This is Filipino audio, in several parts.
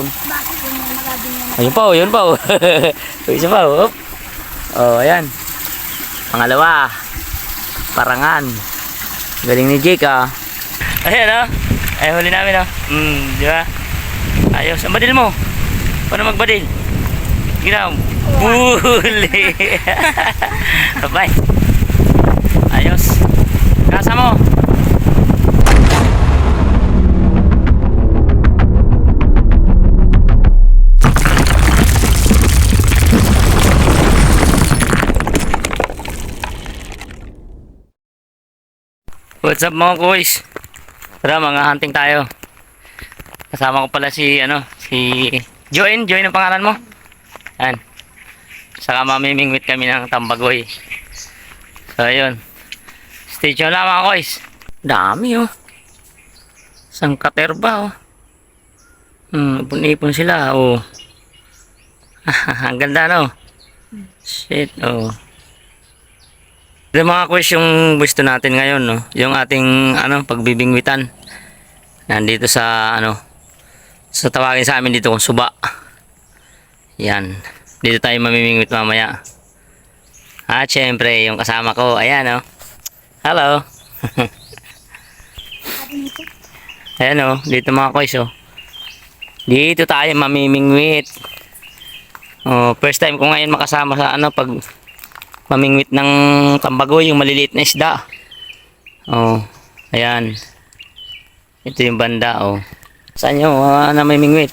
doon. Ayun pa oh, yun pa oh. Isa pa oh. Oh, ayan. Pangalawa. Parangan. Galing ni Jake ah. Ayan oh. Ay huli namin oh. Di ba? Ayos. Ang badil mo. Paano magbadil? Ginaw. Huli. Bye. Ayos. Kasa mo. What's up mga boys? Tara, mga hunting tayo. Kasama ko pala si Join ang pangalan mo. Yan. Saka mamimingwit kami ng tambagoy. So ayun. Stay tuned lang mga boys. Dami oh. Sangkaterba oh. Ipon-ipon sila oh. Ang ganda no. Shit oh. Yung mga quiz yung gusto natin ngayon no, yung ating pagbibingwitan. Nandito sa sa tawagin sa amin dito kung suba. Yan. Dito tayo mamimingwit mamaya. At syempre yung kasama ko, ayan oh. Hello. Ayan oh, dito mga quiz oh. Dito tayo mamimingwit. Oh, first time ko ngayon makasama sa pag mamingwit ng tambagoy, yung maliliit na isda. Oh, ayan. Ito yung banda, oh. Saan yung na may mingwit?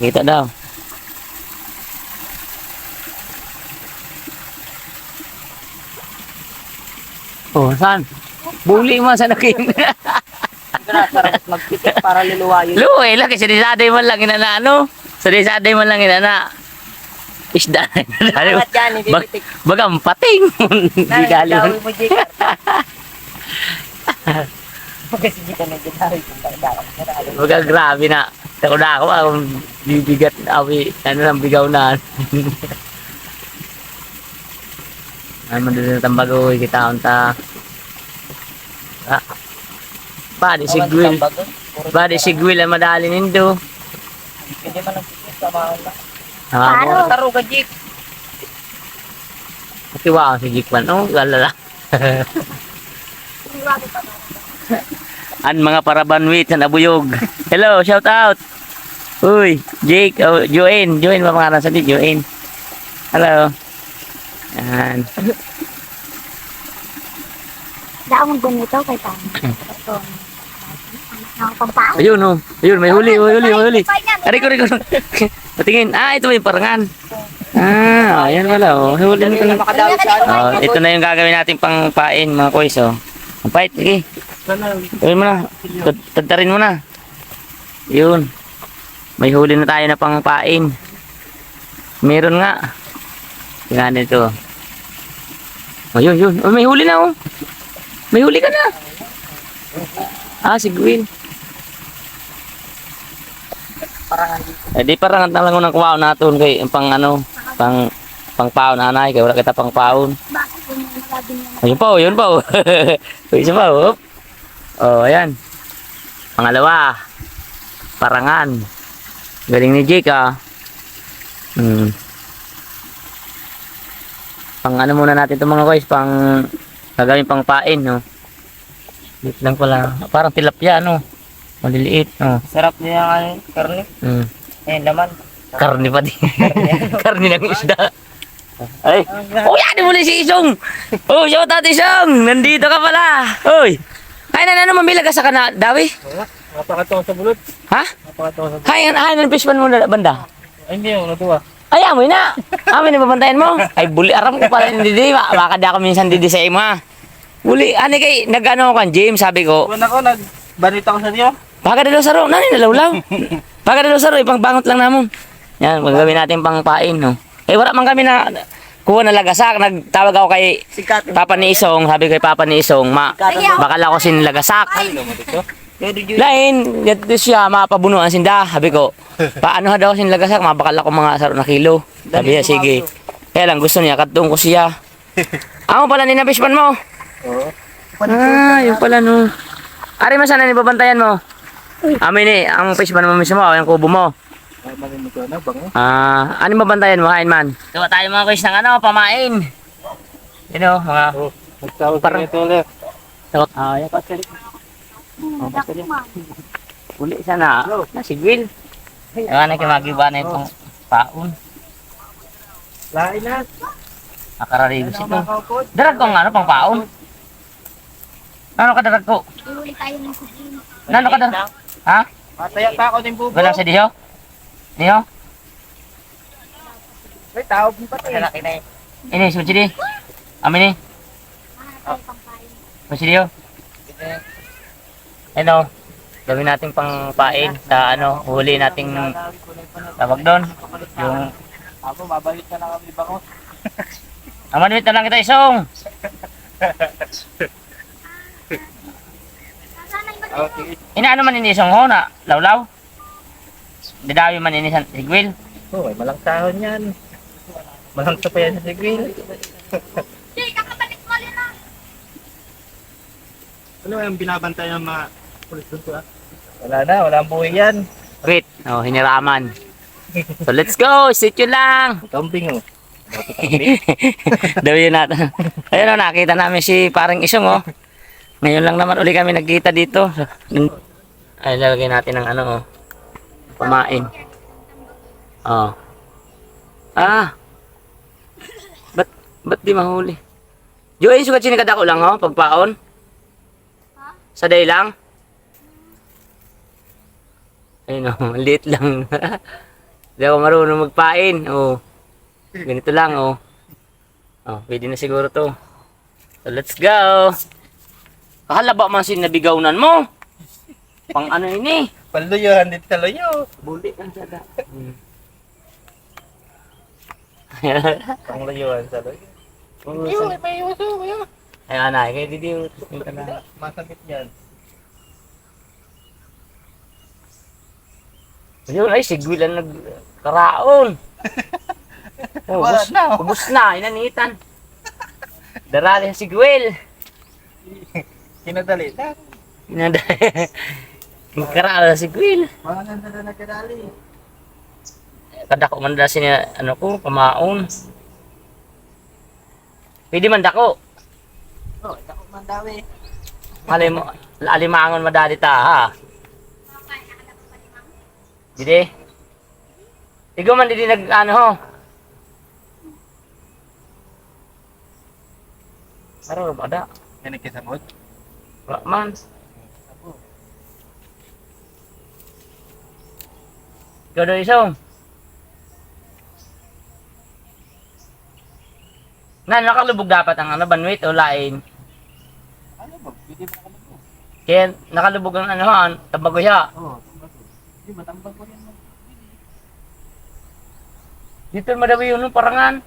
Kita daw. Oh, saan? Buli mo sa nakin. Sarap magpikit para luluwayo. Luway lang, kasi disaday man lang inana, Sa disaday man lang inana. Isda. Bakit yan, hindi pitik. Bagang pating. Hindi galing. mo, Jake. Kasi hindi ka nagdadari kung bakit. Baga grabe na. Tako na ako, bibigat awi. Lang, bigaw na. Naman doon na tambagoy, kita unta. Badi si Gwil. Badi si Gwil ang madali nindo. Hindi man ang pikit, samahan na. Paano? Taro ka, Jake. Katiwa si Jikman. Oh, galala. An mga parabanwit sa nabuyog. Hello, shout out. Uy, Jake, Join ba pangalan sa dito? Join. Hello. Yan. Daan mong ganito kay Tama. Nakapampao. Ayun oh. Ayun, may huli. Ariko. Patingin. Ito yung parangan. Ayan pala oh. Huli na pala. Makadawi siya. Oh, ito na yung gagawin natin pang pain mga koys oh. Ang pait, sige. Gawin mo na. Tadtarin mo na. Yun. May huli na tayo na pang pain. Meron nga. Tingnan ito. Oh, yun. Oh, may huli na oh. May huli ka na. Si Gwyn. Di parangan na lang ng kuwaon natin kay pang paon anay kay wala kita pang paon. Ayun pa oh. Isa pa oh. Oh, ayan. Pangalawa. Parangan. Galing ni Jake ah. Pang muna natin itong mga guys, pang gagawin pang pain no. Dito lang pala. Parang tilapia maliliit Sarap niya ang karne. Laman. Karne pa din. Karne ng isda. Ay. Yan mo si Isong. Oh, shout out Isong. Nandito ka pala. Oy. Ay na mamila ka sa dawi. Napakatawa sa bulot. Ha? Napakatawa sa bulot. Hay ang fishman mo na banda. Ay, hindi yung natuwa. Ay, amoy na. Amoy na babantayan mo. Ay, buli aram ko pala hindi di. Baka di ako minsan di sa imo ha. Buli, kay nag-ano ako kan James, sabi ko. Kung ako nagbanita ko sa niyo. Baka dalaw saro, nalawlaw. Baka dalaw saro, ipangbangot lang namon. Yan, magagawin natin pang pain, wala man kami na kuha na lagasak. Nagtawag ako kay Papa ni Isong, sabi kay Papa ni Isong, baka lang ako sin lagasak. Lain, dito siya mapabunuan sinda. Sabi ko, paano daw sin lagasak, mabakal ako mga saro na kilo. Sabi niya, sige. Kaya lang gusto niya, katong ko siya. Ako pala ninabishpan mo. Yung pala Ari masana ni babantayan mo. Amin ang fishman mo mismo, yung kubo mo. Ay, marinig ko na, bango. Ano mabantayan mo, kain man? Gawa tayo mga kuys ng ano, pamain. Yun o, mga... Oh, nagtawag Parang- ito ulit. Yan pa, sir. Uli sana. Si Will. Ewan na kimagiba na itong paon. Lain na. Nakararibos ito. Darag ko nga ano, pang paon. Nano ka darag ko? Iuli tayo ng sigin. Nano ka darag? Ha? Mataya pa ako ng bubo. Walang sa diho? Diho? May tawag mo pa ito. Malaki na Ini, sulit di. Amin ni. Tayo pampain. Sulit diho. Ano? Gawin natin pang pain sa ano, huli nating tawag doon. Yung Ako, mabalik na lang kami bango. amanwit na lang kita isong. Sana yung Oh, sige. Inaano man ini isong ho na lawlaw. Didawi man ini sa sigwil. Oh, may malang sahon yan. Malang sa pa yan sa sigwil. Jay, kakabalik mo ulit na. Ano yung binabantay ng mga pulis doon ah? Wala na, wala ang buhay yan. Wait, hiniraman. So let's go, sit you lang. Kambing oh. Dawi natin. Ayun o, nakita namin si parang isong oh. Ngayon lang naman uli kami nagkita dito. Ay, lalagay natin ng ano oh. Pamain. Oh. Ba't di mahuli? Joey, sugat sinikadako lang oh, pagpaon. Sa day lang. Ayun oh, liit lang. Hindi ako marunong magpain. Oh. Ganito lang oh. Oh, pwede na siguro to. So let's go. Kahalaba man sinabigawnan mo. Pang ano ini? Paluyuhan dito sa luyo. Bulit ang sada. Pangluyuhan sa luyo. May uso, kuya. Ay anay, kay didi. Masakit yan. Ayun ay sigwil ang nagkaraon. Oh, Wala na, oh. Ubus na, inanitan. Darali ang sigwil. Kinadali na. Nagkaraon ang sigwil. Mga nanda na nagkadali. Kadako man na siya, ano ko, pamaon. Pwede man dako. Oh, ito ko mandawi. Alimangon madali ta ha. Didi. Ikaw man didi nag ano ho. Araw ba ada? Yan nagkisamot. Wala man. Ikaw daw isong. Nakalubog dapat ang ano, banwit o lain. Ano ba? Pwede ba kami po? Kaya nakalubog ang ano han, tabagoya. Oo, hindi matambag ko yan. Dito madawi yun, parangan.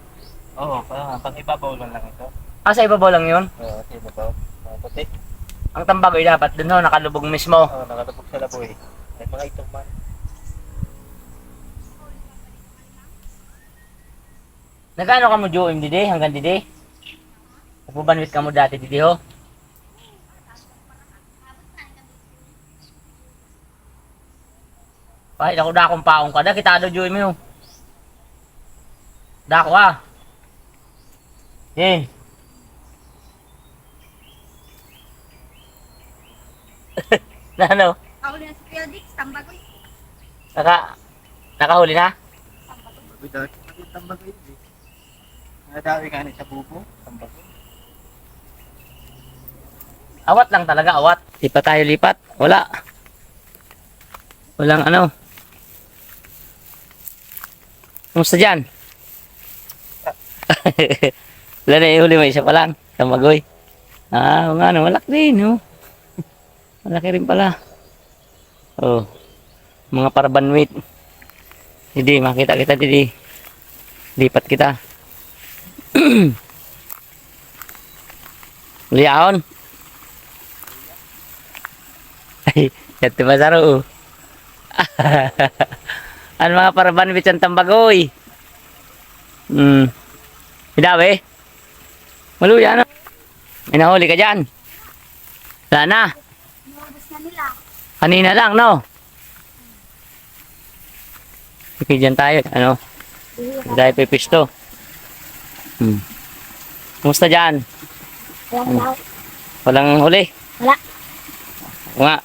Oo, pang ibabaw lang ito. Sa ibabaw lang yun. Oo, sa ibabaw. Mga puti. Ang tambagoy dapat dun ho, nakalubog mismo. Oo, nakatapog sa laboy. May mga itong man. Nagano ka mo Joem didi, hanggang didi? Nagpubanwit ka mo dati didi ho? Ay, ako dakong paong ka. Kita daw Joem mo. Dako ah. Yen. Na ano? Kauli na si Kuya Dix, tambagoy. Nakahuli na? Bidak, tambag ko yun. Nadawi ka sa bubo. Tambag ko. Awat lang talaga, awat. Di pa tayo lipat. Wala. Walang ano. Kumusta dyan? Wala na ihuli mo, isa pa lang. Tamagoy. Oo nga, no, malaki din, no. Malaki rin pala. Oh. Mga parabanwit. Hindi, makita kita, Didi. Lipat kita. Liyaon. Ay, ito masaro. Ano mga parabanwit ang tambagoy? Hidawe. Maluya na. May nahuli ka dyan. Wala na. Nubos na nila. Kanina lang, no? Okay, dyan tayo. Ano? Dahil pipisto. Kumusta dyan? Wala. Walang huli? Wala. Oo nga.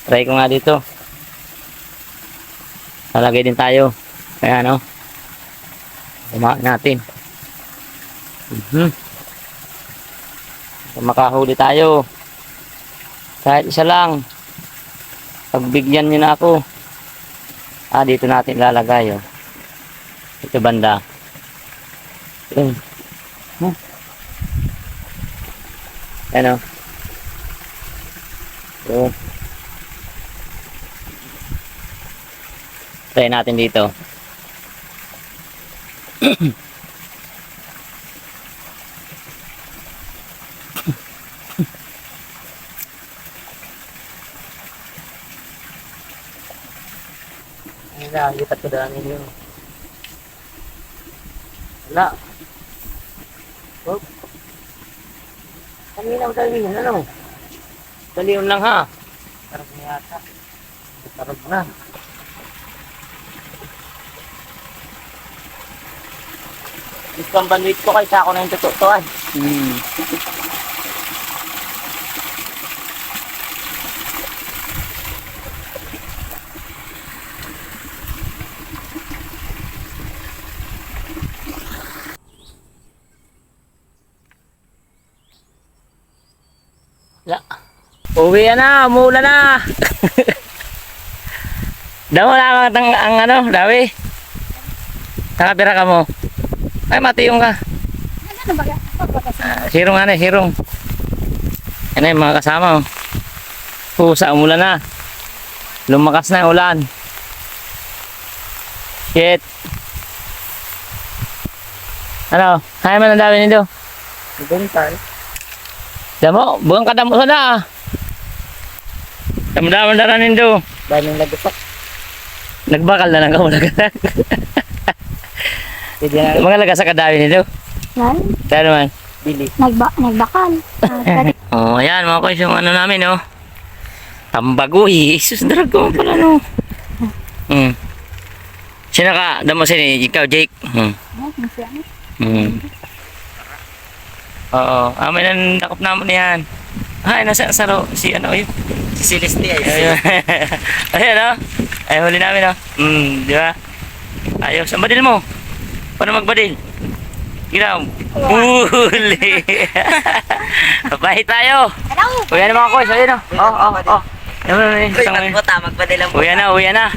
Try ko nga dito. Lalagay din tayo. Kaya ano? Kumain natin. Makahuli tayo. Kahit isa lang. Pagbigyan nyo na ako. Dito natin lalagay. Oh. Ito banda. Ano? So, try natin dito. Wala, lipat ko daan ninyo. Wala. Oh. Kanina ang dalihan, ano? Dalihan lang ha. Tarap na yata. Tarap na. Gusto ang bandwidth ko kaysa ako na yung tutuan. Uwi na, umuulan na. Damo na ang ano, Dawi. Nakapira ka mo. Ay, matiyong ka. Ano ba? Sirong ano, sirong. Yan yung mga kasama. Pusa, umulan na. Lumakas na yung ulan. Shit. Ano? Kaya man ang Dawi nito. Doon tayo. Damo, bugang kadamo sana. Damo-damo na rin nito. Daming nagpasak. Nagbakal na lang ako. Mga laga sa kadawi nito. Yan. Kaya naman. Bili. Nagbakal. Oh, ayan mga koys, yung ano namin, oh. Tambagoy. Isus, drago pala, no. Sino ka? Damo sini, ikaw, Jake. Oo, amin ang nakap naman yan. Ay, nasa saro, si ano yun? Si Celeste ay. Ayun. Ayan, oh. Ay, huli namin, oh. Di ba? Ayos, ang badil mo. Paano magbadil? Ikaw. Huli. Papahit tayo. Hello. Uyan na mga koys, ayun, oh. Magpadil ang Uyan na.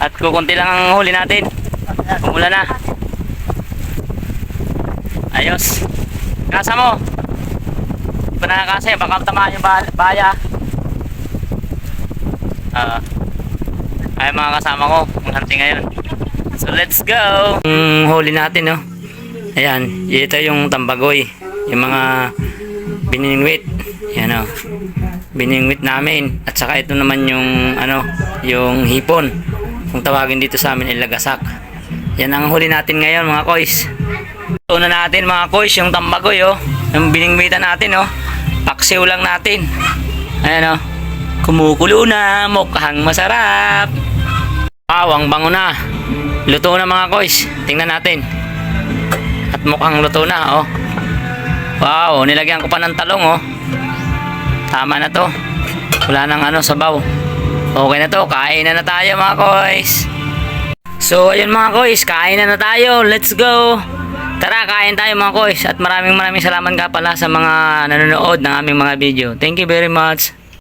At kukunti lang ang huli natin. Pumula na. Ayos. Kasa mo. Di pa nakakasa, baka tamaan yung baya. Ay mga kasama ko, hunting ngayon. So let's go. Huli natin, no. Ayan, ito yung tambagoy. Yung mga biningwit. Yan, oh. Biningwit namin. At saka ito naman yung ano, yung hipon. Kung tawagin dito sa amin ay lagasak. Yan ang huli natin ngayon, mga koys. Una natin mga koys, yung tambagoy, oh. Yung biningwitan natin, oh. Paksiw lang natin. Ayan, oh. Kumukulo na, mukhang masarap. Ang bango na. Luto na mga koys. Tingnan natin. At mukhang luto na, oh. Wow, nilagyan ko pa ng talong, oh. Tama na to. Wala nang ano, sabaw. Okay na to, kain na tayo mga koys. So ayun mga koys, kain na tayo. Let's go. Tara, kain tayo mga koys. At maraming salamat nga pala sa mga nanonood ng aming mga video. Thank you very much.